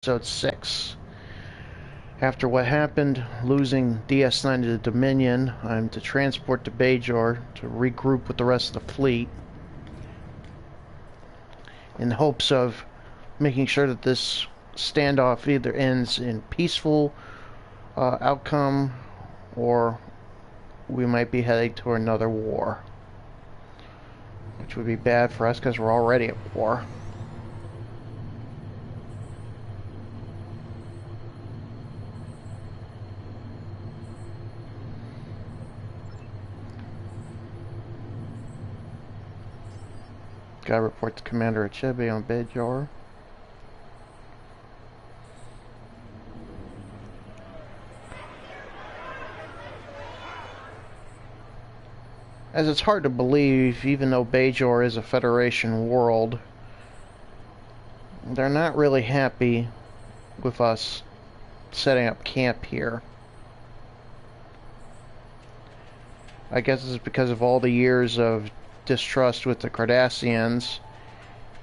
Episode 6. After what happened, losing DS9 to the Dominion, I'm to transport to Bajor to regroup with the rest of the fleet in hopes of making sure that this standoff either ends in peaceful outcome or we might be heading to another war, which would be bad for us because we're already at war. Gotta report to Commander Achebe on Bajor. As it's hard to believe, even though Bajor is a Federation world, they're not really happy with us setting up camp here. I guess it's because of all the years of distrust with the Cardassians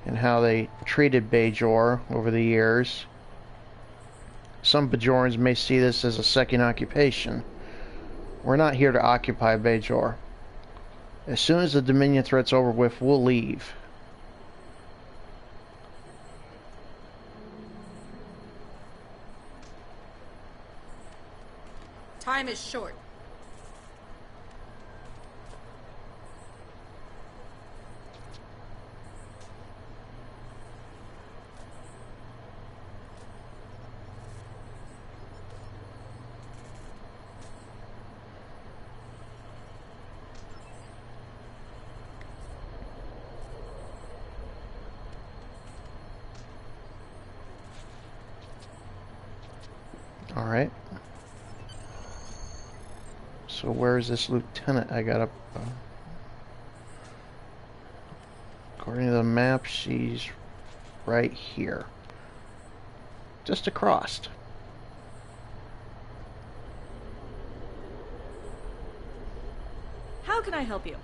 and how they treated Bajor over the years. Some Bajorans may see this as a second occupation. We're not here to occupy Bajor. As soon as the Dominion threat's over with, we'll leave. Time is short. Alright. So where's this lieutenant I got up? According to the map, she's right here. Just across. How can I help you?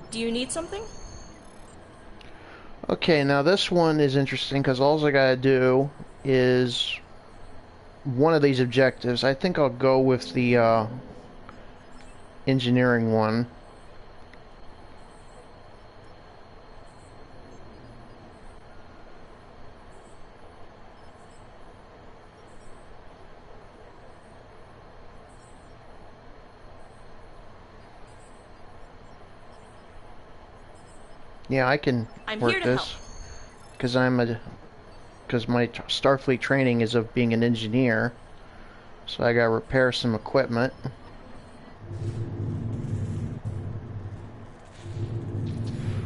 Do you need something? Okay, now this one is interesting because all I gotta do is one of these objectives. I think I'll go with the engineering one. Yeah, I can work this because because my Starfleet training is of being an engineer. So I gotta repair some equipment.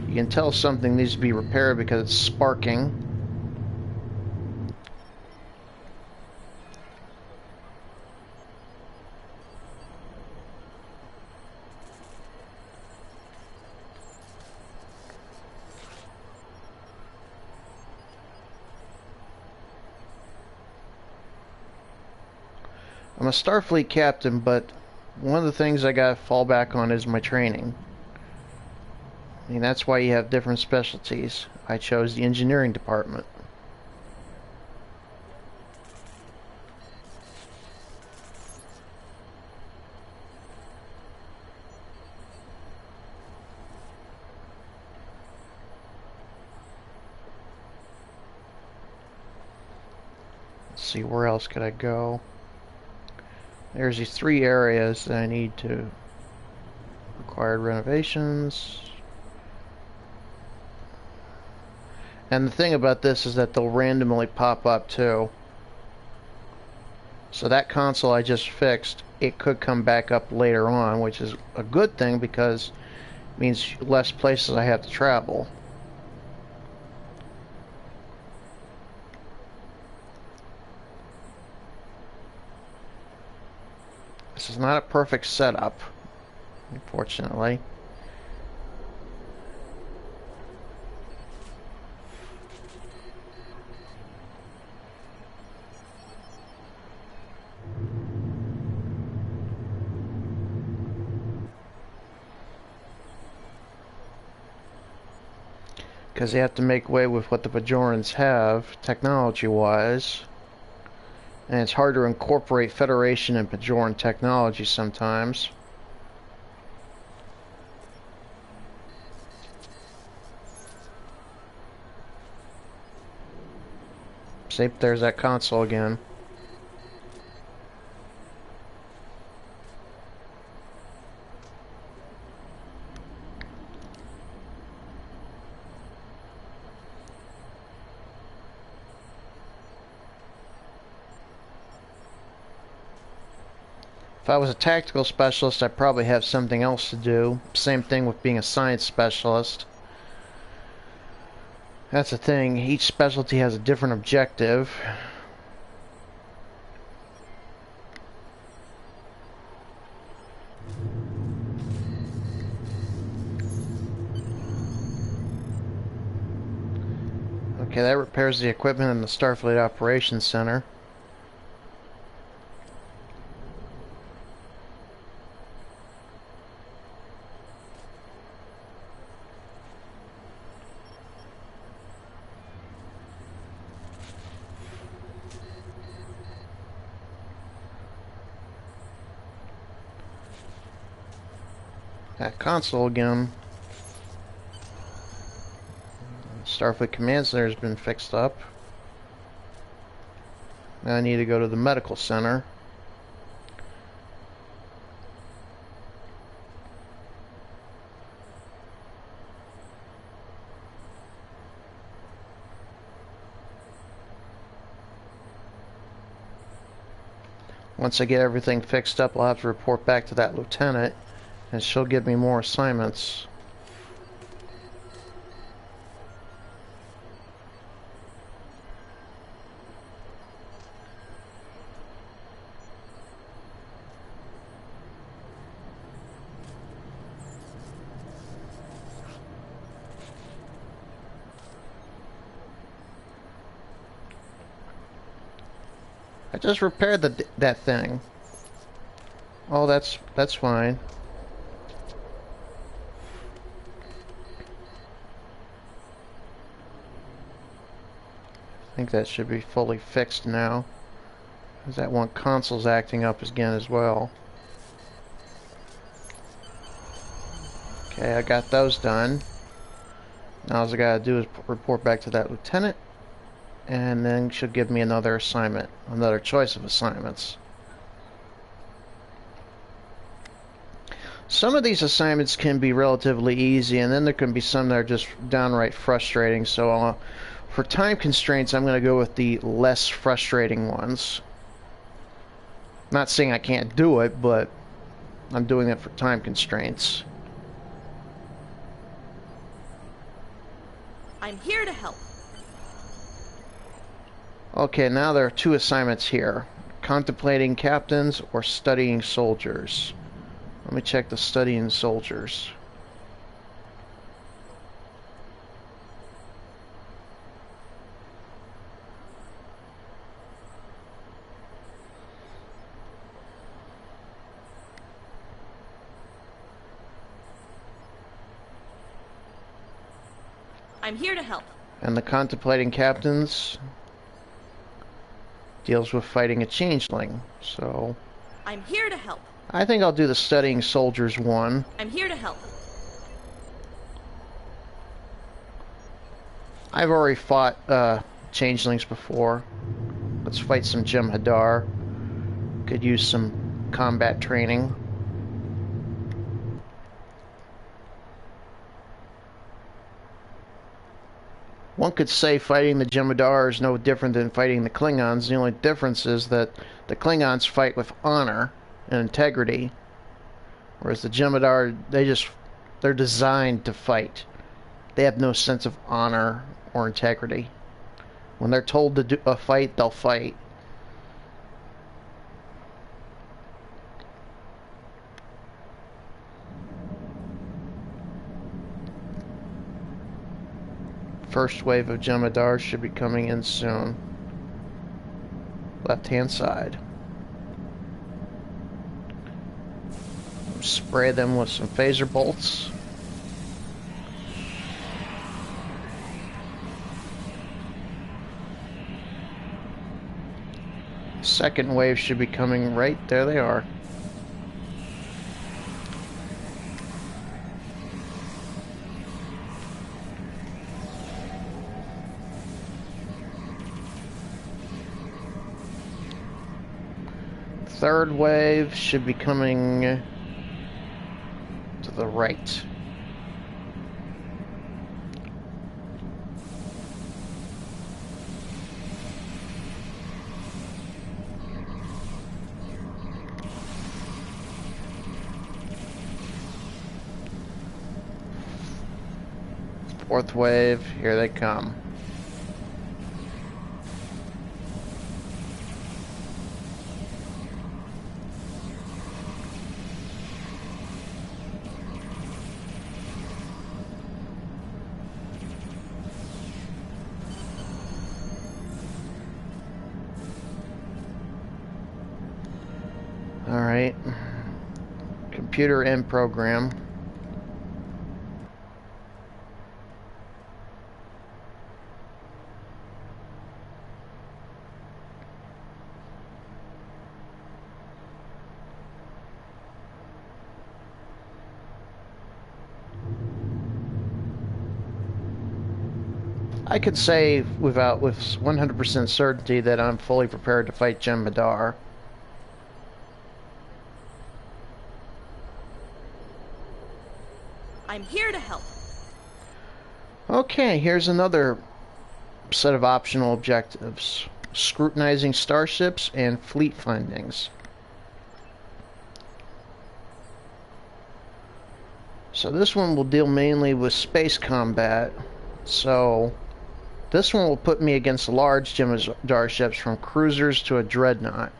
You can tell something needs to be repaired because it's sparking. I'm a Starfleet captain, but one of the things I gotta fall back on is my training. I mean, that's why you have different specialties. I chose the engineering department. Let's see, where else could I go? There's these 3 areas that I need to required renovations. And the thing about this is that they'll randomly pop up too. So that console I just fixed, it could come back up later on, which is a good thing because it means less places I have to travel. This is not a perfect setup, unfortunately. Because they have to make way with what the Bajorans have, technology-wise. And it's hard to incorporate Federation and Bajoran technology sometimes. See, there's that console again. If I was a tactical specialist, I'd probably have something else to do. Same thing with being a science specialist. That's the thing, each specialty has a different objective. Okay, that repairs the equipment in the Starfleet Operations Center. That console again. Starfleet Command Center has been fixed up. Now I need to go to the medical center. Once I get everything fixed up, I'll have to report back to that lieutenant, and she'll give me more assignments. I just repaired that thing. Oh, that's fine. I think that should be fully fixed now. Because that one console's acting up again as well. Okay, I got those done. Now all I gotta do is report back to that lieutenant. And then she'll give me another assignment, another choice of assignments. Some of these assignments can be relatively easy, and then there can be some that are just downright frustrating. So for time constraints, I'm going to go with the less frustrating ones. Not saying I can't do it, but I'm doing it for time constraints. I'm here to help. Okay, now there are two assignments here. Contemplating captains or studying soldiers. Let me check the studying soldiers. I'm here to help. And the contemplating captains deals with fighting a changeling. So I'm here to help. I think I'll do the studying soldiers one. I'm here to help. I've already fought changelings before. Let's fight some Jem'Hadar. Could use some combat training. One could say fighting the Jem'Hadar is no different than fighting the Klingons. The only difference is that the Klingons fight with honor and integrity, whereas the Jem'Hadar, they're designed to fight. They have no sense of honor or integrity. When they're told to do a fight, they'll fight. First wave of Jem'Hadar should be coming in soon. Left-hand side. Spray them with some phaser bolts. second wave should be coming right there. They are. Third wave should be coming to the right. Fourth wave, here they come. All right. Computer in program. I could say with 100% certainty that I'm fully prepared to fight Jem'Hadar. I'm here to help. Okay, here's another set of optional objectives. Scrutinizing starships and fleet findings. So this one will deal mainly with space combat. So this one will put me against large Jem'Hadar ships from cruisers to a dreadnought.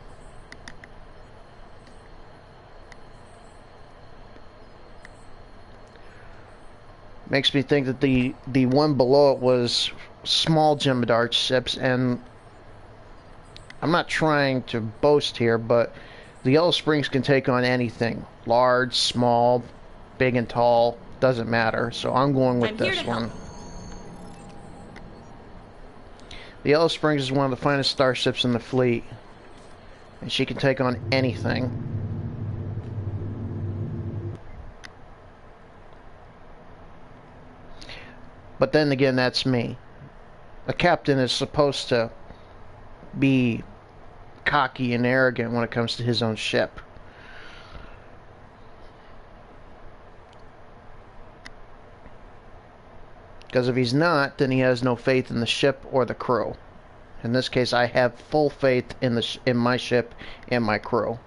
Makes me think that the one below it was small Jem'Hadar ships, and I'm not trying to boast here, but the Yellow Springs can take on anything. Large, small, big and tall, doesn't matter. So I'm going with this one. The Yellow Springs is one of the finest starships in the fleet, and she can take on anything. But then again, that's me. A captain is supposed to be cocky and arrogant when it comes to his own ship. Because if he's not, then he has no faith in the ship or the crew. In this case, I have full faith in my ship and my crew.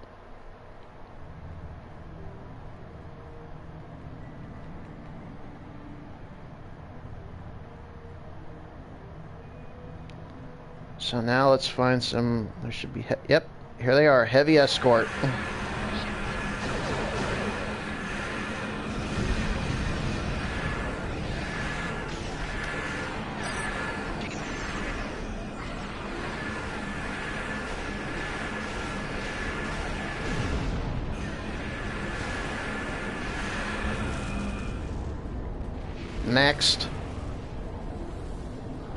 So now let's find some. There should be. Yep, here they are. Heavy escort. Next,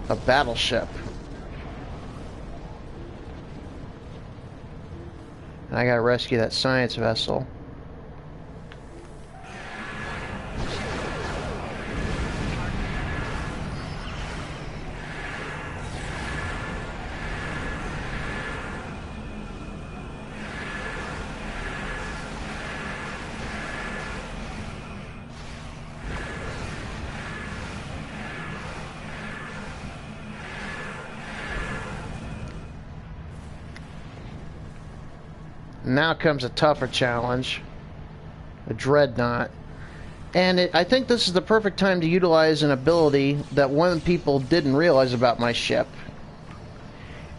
a battleship. I gotta rescue that science vessel. Now comes a tougher challenge, a dreadnought. And I think this is the perfect time to utilize an ability that one people didn't realize about my ship.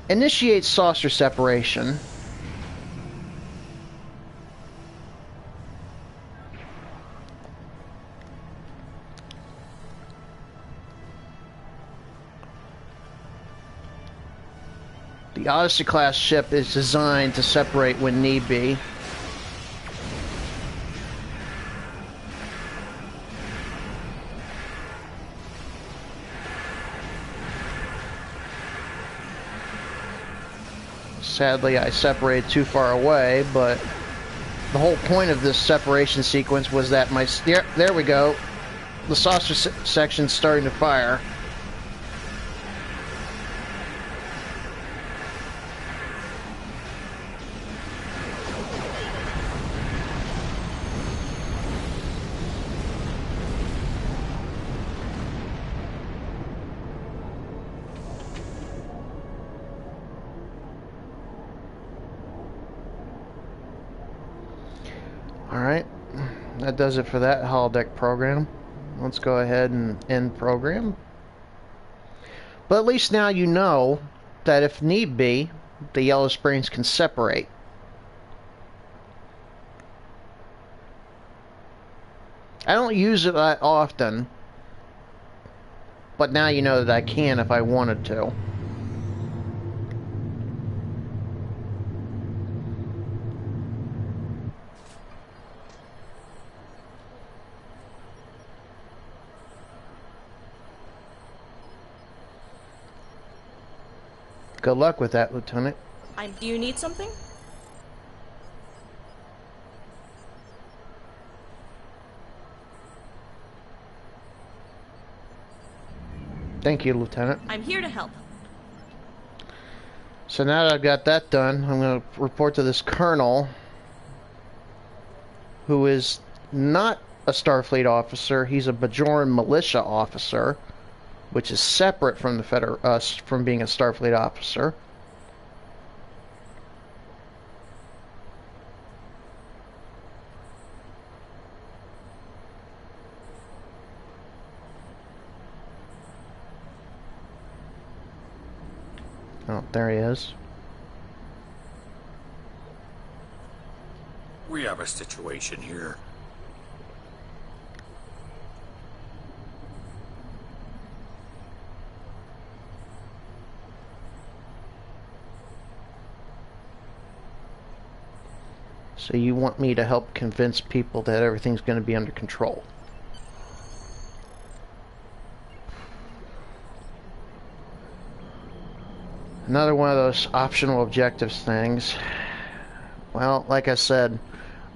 Initiate saucer separation. The Odyssey-class ship is designed to separate when need be. Sadly, I separated too far away, but the whole point of this separation sequence was that my... There we go. The saucer section's starting to fire. Alright, that does it for that holodeck program. Let's go ahead and end program. But at least now you know that if need be, the Yellow Springs can separate. I don't use it that often, but now you know that I can if I wanted to. Good luck with that, Lieutenant. Do you need something? Thank you, Lieutenant. I'm here to help. So now that I've got that done, I'm going to report to this colonel, who is not a Starfleet officer. He's a Bajoran militia officer, which is separate from the from being a Starfleet officer. Oh, there he is. We have a situation here. So you want me to help convince people that everything's going to be under control? Another one of those optional objectives things. Well, like I said,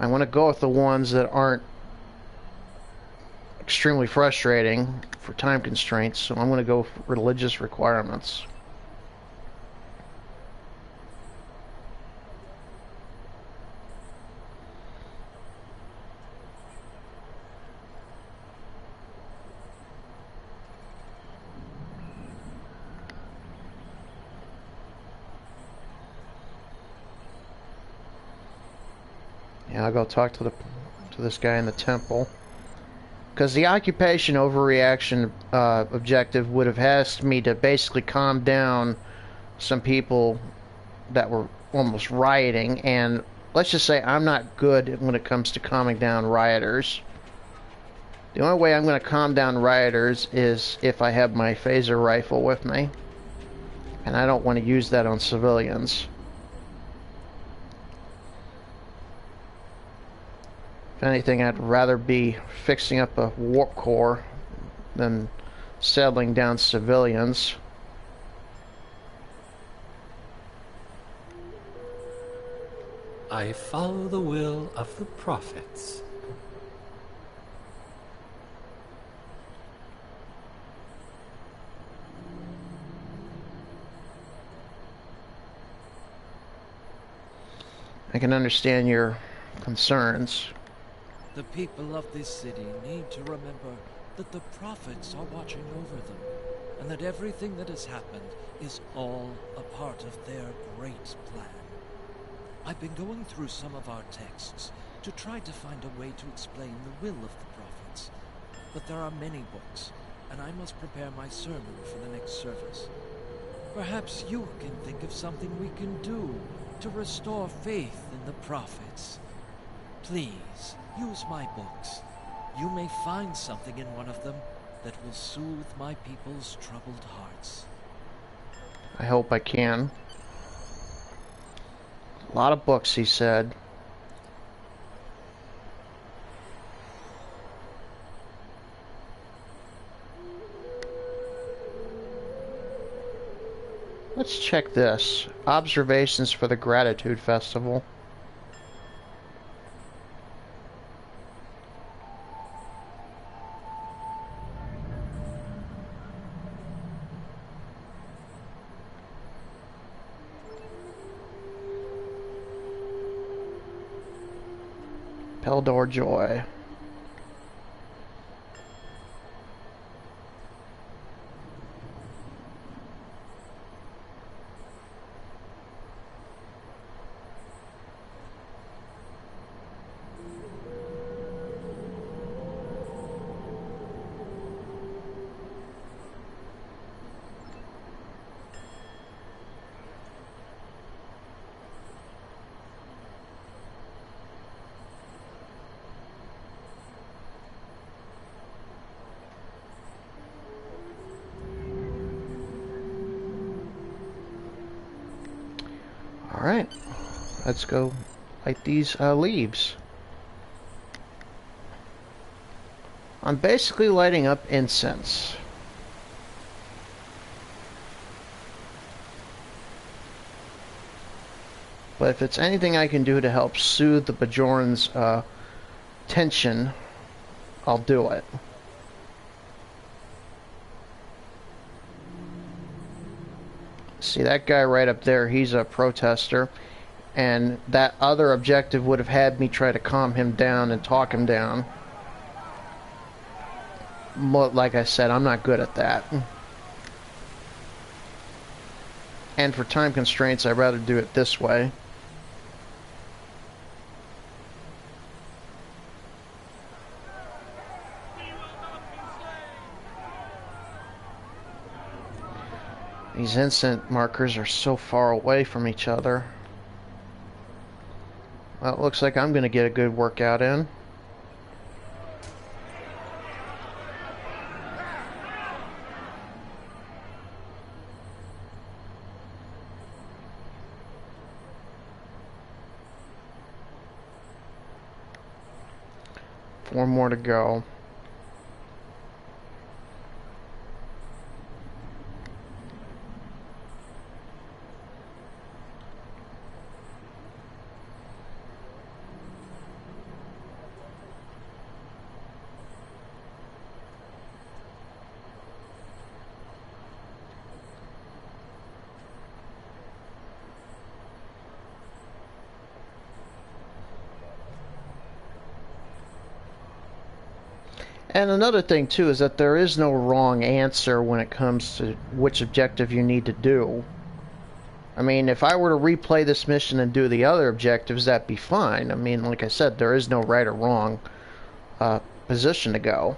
I want to go with the ones that aren't extremely frustrating for time constraints, so I'm going to go for religious requirements. Yeah, I'll go talk to this guy in the temple. Because the occupation overreaction objective would have asked me to basically calm down some people that were almost rioting, and let's just say I'm not good when it comes to calming down rioters. The only way I'm going to calm down rioters is if I have my phaser rifle with me, and I don't want to use that on civilians. If anything, I'd rather be fixing up a warp core than settling down civilians. I follow the will of the prophets. I can understand your concerns. The people of this city need to remember that the prophets are watching over them, and that everything that has happened is all a part of their great plan. I've been going through some of our texts to try to find a way to explain the will of the prophets, but there are many books, and I must prepare my sermon for the next service. Perhaps you can think of something we can do to restore faith in the prophets. Please, use my books. You may find something in one of them that will soothe my people's troubled hearts. I hope I can. A lot of books, he said. Let's check this. Observations for the Gratitude Festival. Peldor Joy. Alright, let's go light these leaves. I'm basically lighting up incense. But if it's anything I can do to help soothe the Bajoran's tension, I'll do it. See, that guy right up there, he's a protester, and that other objective would have had me try to calm him down and talk him down. But like I said, I'm not good at that. And for time constraints, I'd rather do it this way. These instant markers are so far away from each other. Well, it looks like I'm going to get a good workout in. Four more to go. And another thing, too, is that there is no wrong answer when it comes to which objective you need to do. I mean, if I were to replay this mission and do the other objectives, that'd be fine. I mean, like I said, there is no right or wrong position to go.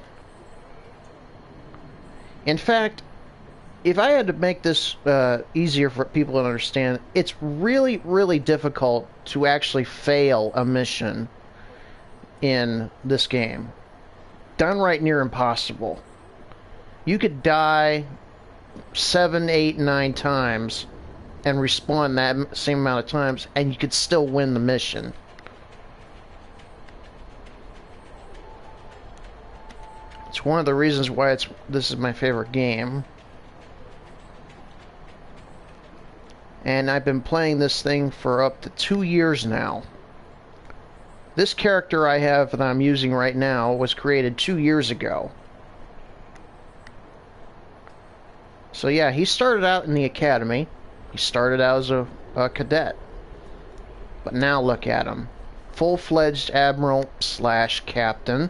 In fact, if I had to make this easier for people to understand, it's really, really difficult to actually fail a mission in this game. Downright near impossible. You could die 7, 8, 9 times and respawn that same amount of times, and you could still win the mission. It's one of the reasons why this is my favorite game. And I've been playing this thing for up to 2 years now. This character I have that I'm using right now was created 2 years ago. So yeah, he started out in the academy. He started out as a cadet. But now look at him. Full-fledged admiral / captain.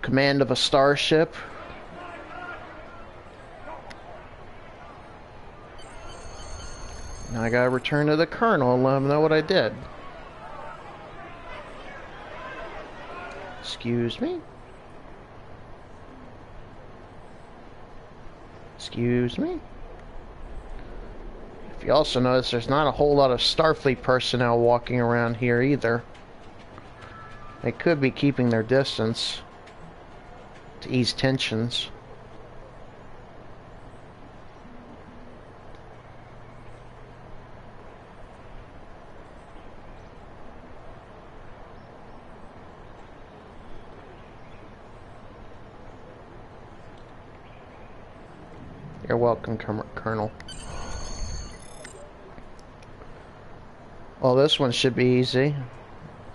Command of a starship. Now I gotta return to the colonel and let him know what I did. Excuse me? Excuse me? If you also notice, there's not a whole lot of Starfleet personnel walking around here either. They could be keeping their distance to ease tensions. You're welcome, Colonel. Well, this one should be easy.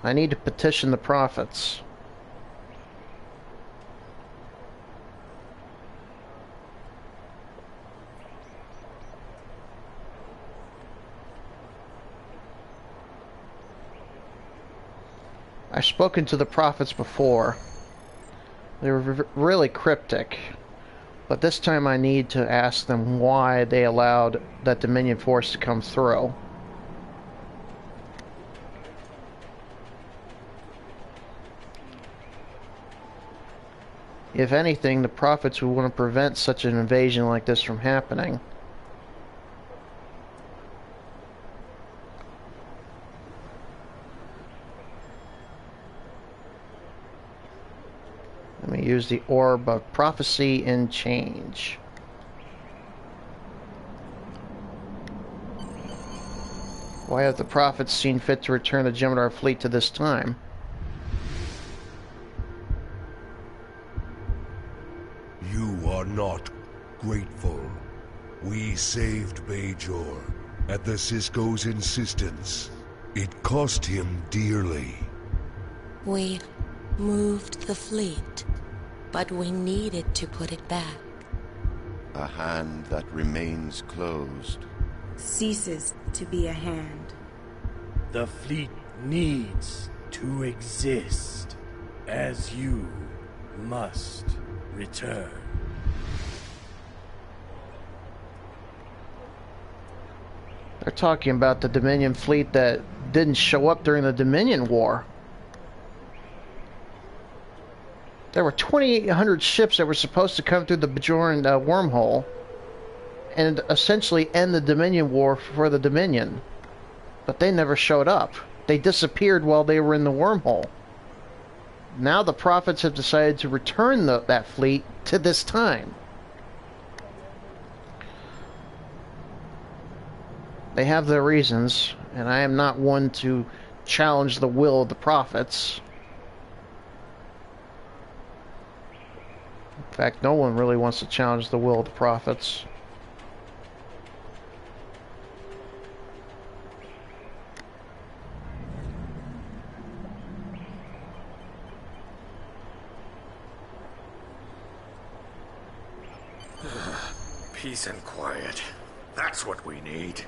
I need to petition the prophets. I've spoken to the prophets before. They were really cryptic. But this time I need to ask them why they allowed that Dominion force to come through. If anything, the prophets would want to prevent such an invasion like this from happening. Let me use the Orb of Prophecy and Change. Why have the prophets seen fit to return the Jem'Hadar fleet to this time? You are not grateful. We saved Bajor at the Cisco's insistence. It cost him dearly. We moved the fleet, but we needed to put it back. A hand that remains closed ceases to be a hand. The fleet needs to exist, as you must return. They're talking about the Dominion fleet that didn't show up during the Dominion War. There were 2,800 ships that were supposed to come through the Bajoran wormhole and essentially end the Dominion War for the Dominion. But they never showed up. They disappeared while they were in the wormhole. Now the prophets have decided to return that fleet to this time. They have their reasons, and I am not one to challenge the will of the prophets. In fact, no one really wants to challenge the will of the prophets. Peace and quiet. That's what we need.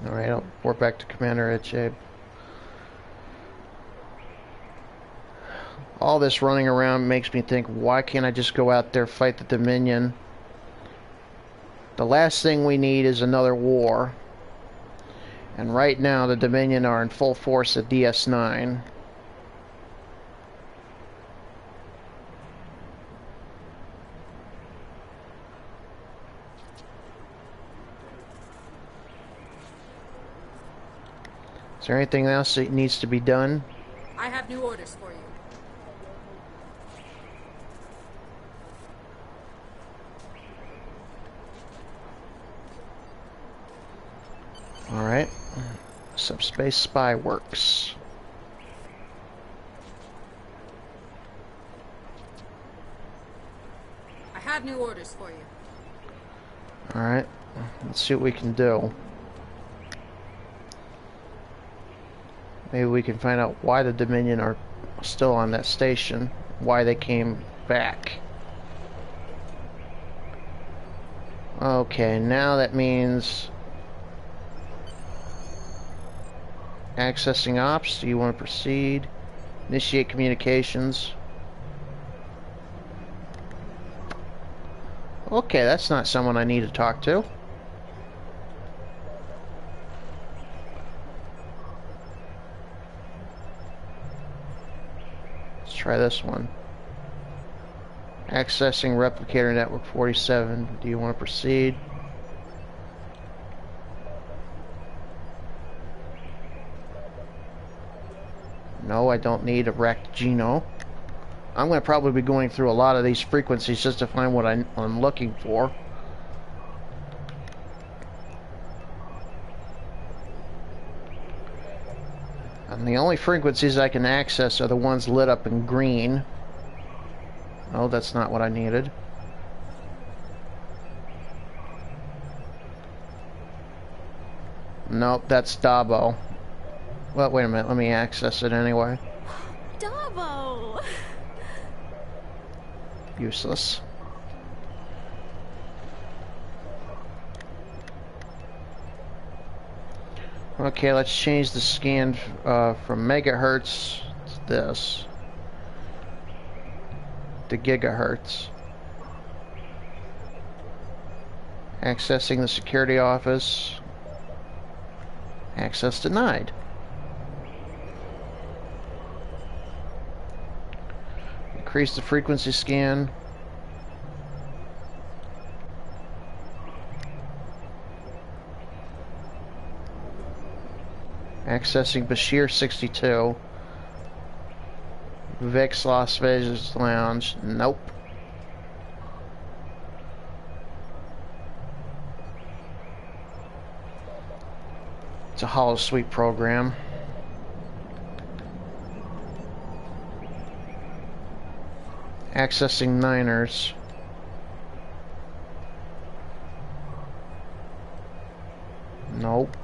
Alright, I'll report back to Commander Echabe. All this running around makes me think, why can't I just go out there, fight the Dominion? The last thing we need is another war. And right now the Dominion are in full force at DS9. Is there anything else that needs to be done? I have new orders for you. Alright. Subspace Spy Works. I have new orders for you. Alright. Let's see what we can do. Maybe we can find out why the Dominion are still on that station. Why they came back. Okay, now that means accessing ops. Do you want to proceed? Initiate communications. Okay, that's not someone I need to talk to. Let's try this one. Accessing Replicator Network 47. Do you want to proceed? No, I don't need a wrecked Geno. I'm going to probably be going through a lot of these frequencies just to find what I'm looking for. And the only frequencies I can access are the ones lit up in green. Oh, that's not what I needed. Nope, that's Dabo. Well, wait a minute. Let me access it anyway. Dabo! Useless. Okay, let's change the scan from megahertz to this. To gigahertz. Accessing the security office. Access denied. Increase the frequency scan. Accessing Bashir 62. Vix Las Vegas Lounge. Nope. It's a holosuite program. Accessing Niners. Nope.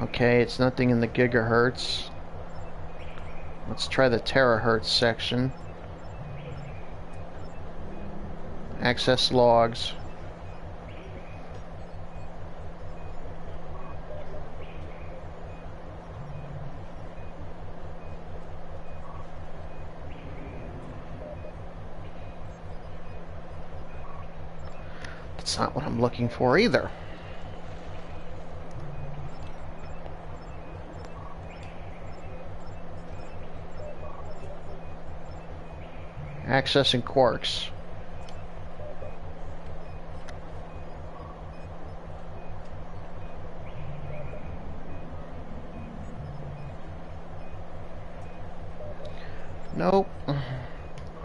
Okay, it's nothing in the gigahertz. Let's try the terahertz section. Access logs. That's not what I'm looking for either. Accessing quarks. Nope.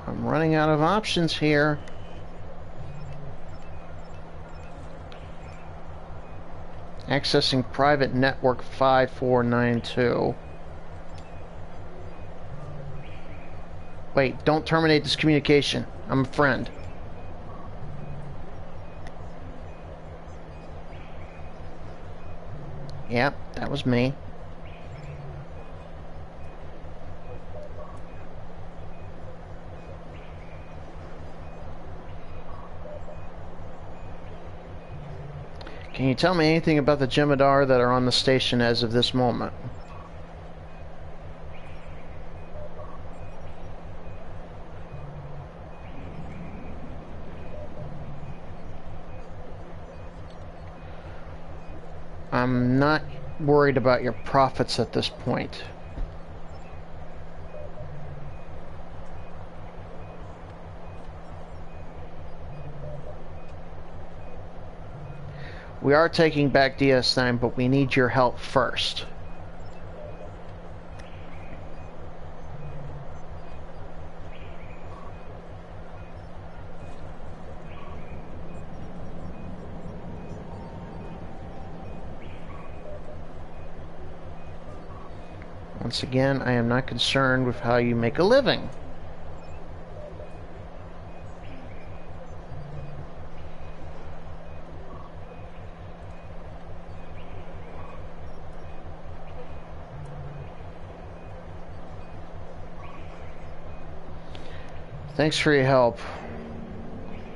I'm running out of options here. Accessing private network 5492. Wait, don't terminate this communication. I'm a friend. Yep, that was me. Can you tell me anything about the Jem'Hadar that are on the station as of this moment? I'm not worried about your profits at this point. We are taking back DS9, but we need your help first. Once again, I am not concerned with how you make a living. Thanks for your help.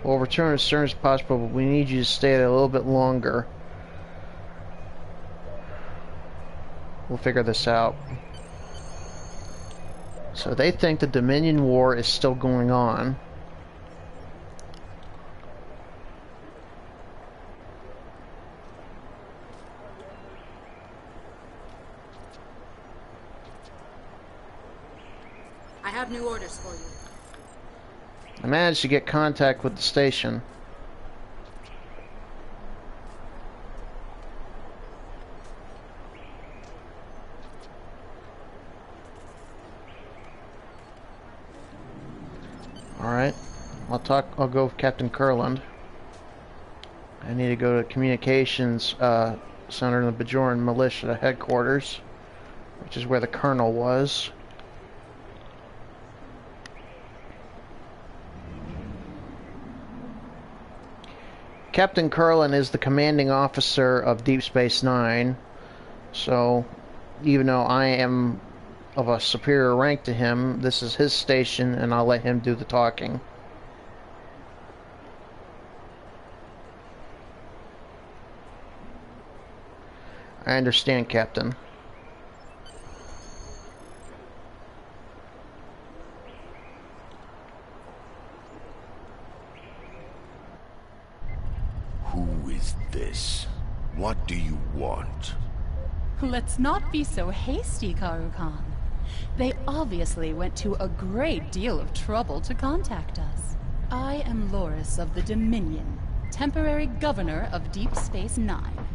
We'll return as soon as possible, but we need you to stay there a little bit longer. We'll figure this out. So they think the Dominion War is still going on. I have new orders for you. I managed to get contact with the station. Alright, I'll go with Captain Kurland. I need to go to communications center in the Bajoran militia headquarters, which is where the colonel was. Captain Curlin is the commanding officer of Deep Space Nine, so even though I am of a superior rank to him, this is his station, and I'll let him do the talking. I understand, Captain. Who is this? What do you want? Let's not be so hasty, Karu Khan. They obviously went to a great deal of trouble to contact us. I am Loris of the Dominion, temporary governor of Deep Space Nine.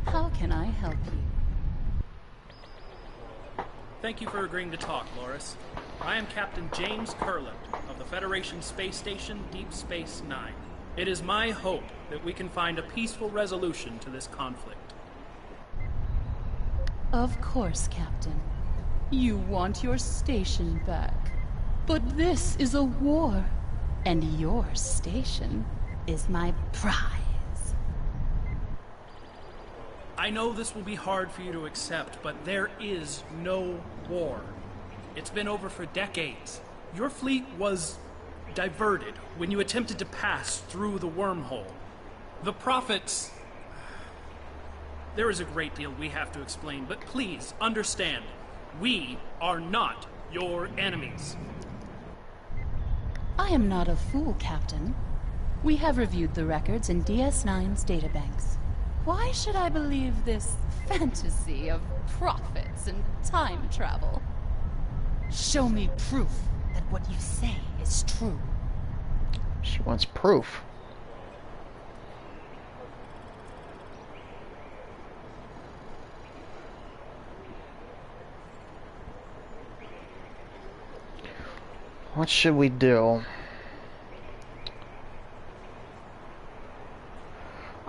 How can I help you? Thank you for agreeing to talk, Loris. I am Captain James Kurland of the Federation Space Station Deep Space Nine. It is my hope that we can find a peaceful resolution to this conflict. Of course, Captain. You want your station back. But this is a war, and your station is my prize. I know this will be hard for you to accept, but there is no war. It's been over for decades. Your fleet was diverted when you attempted to pass through the wormhole. The Prophets... There is a great deal we have to explain, but please understand, we are not your enemies. I am not a fool, Captain. We have reviewed the records in DS9's databanks. Why should I believe this fantasy of prophets and time travel? Show me proof that what you say is true. She wants proof. What should we do?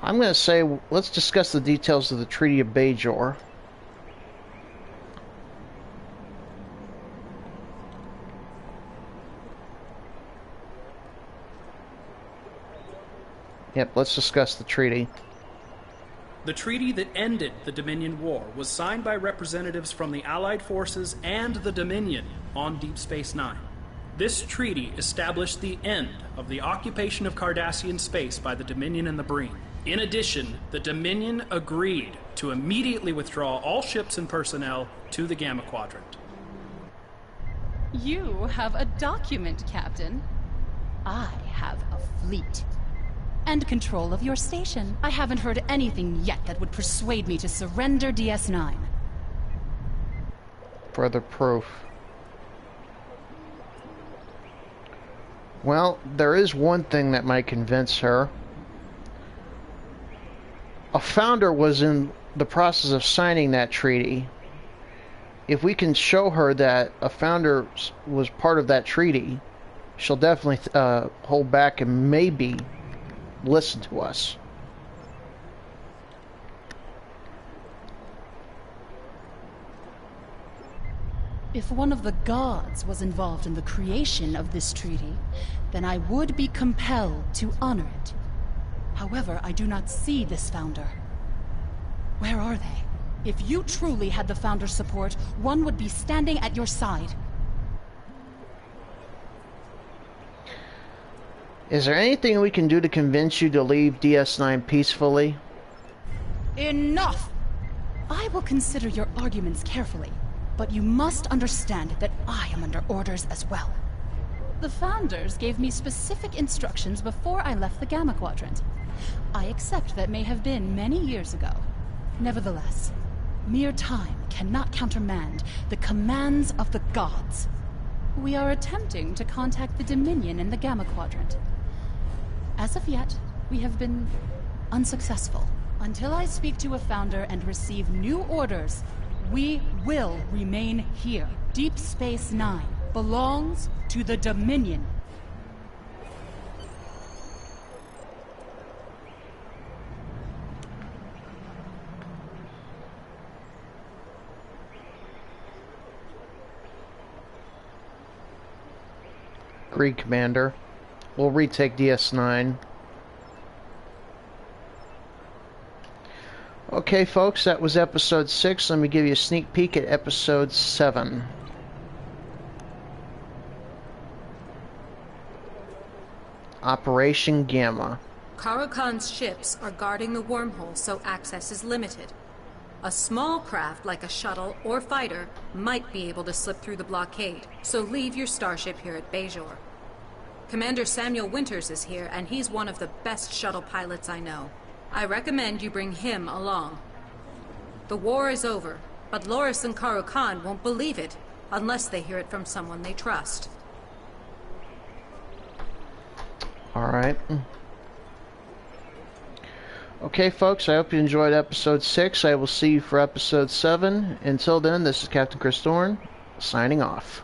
I'm going to say, let's discuss the details of the Treaty of Bajor. Yep, let's discuss the treaty. The treaty that ended the Dominion War was signed by representatives from the Allied forces and the Dominion on Deep Space Nine. This treaty established the end of the occupation of Cardassian space by the Dominion and the Breen. In addition, the Dominion agreed to immediately withdraw all ships and personnel to the Gamma Quadrant. You have a document, Captain. I have a fleet. And control of your station. I haven't heard anything yet that would persuade me to surrender DS9. Further proof. Well, there is one thing that might convince her. A founder was in the process of signing that treaty. If we can show her that a founder was part of that treaty, she'll definitely hold back and maybe listen to us. If one of the gods was involved in the creation of this treaty, then I would be compelled to honor it. However, I do not see this founder. Where are they? If you truly had the founder's support, one would be standing at your side. Is there anything we can do to convince you to leave DS9 peacefully? Enough! I will consider your arguments carefully, but you must understand that I am under orders as well. The founders gave me specific instructions before I left the Gamma Quadrant. I accept that may have been many years ago. Nevertheless, mere time cannot countermand the commands of the gods. We are attempting to contact the Dominion in the Gamma Quadrant. As of yet, we have been unsuccessful. Until I speak to a founder and receive new orders, we will remain here. Deep Space Nine belongs to the Dominion. Agreed, Commander. We'll retake DS9. Okay, folks, that was episode 6. Let me give you a sneak peek at episode 7. Operation Gamma. Karo Khan's ships are guarding the wormhole, so access is limited. A small craft like a shuttle or fighter might be able to slip through the blockade, so leave your starship here at Bajor. Commander Samuel Winters is here, and he's one of the best shuttle pilots I know. I recommend you bring him along. The war is over, but Loris and Karo Khan won't believe it unless they hear it from someone they trust. Alright. Okay, folks, I hope you enjoyed episode 6. I will see you for episode 7. Until then, this is Captain Chris Thorne, signing off.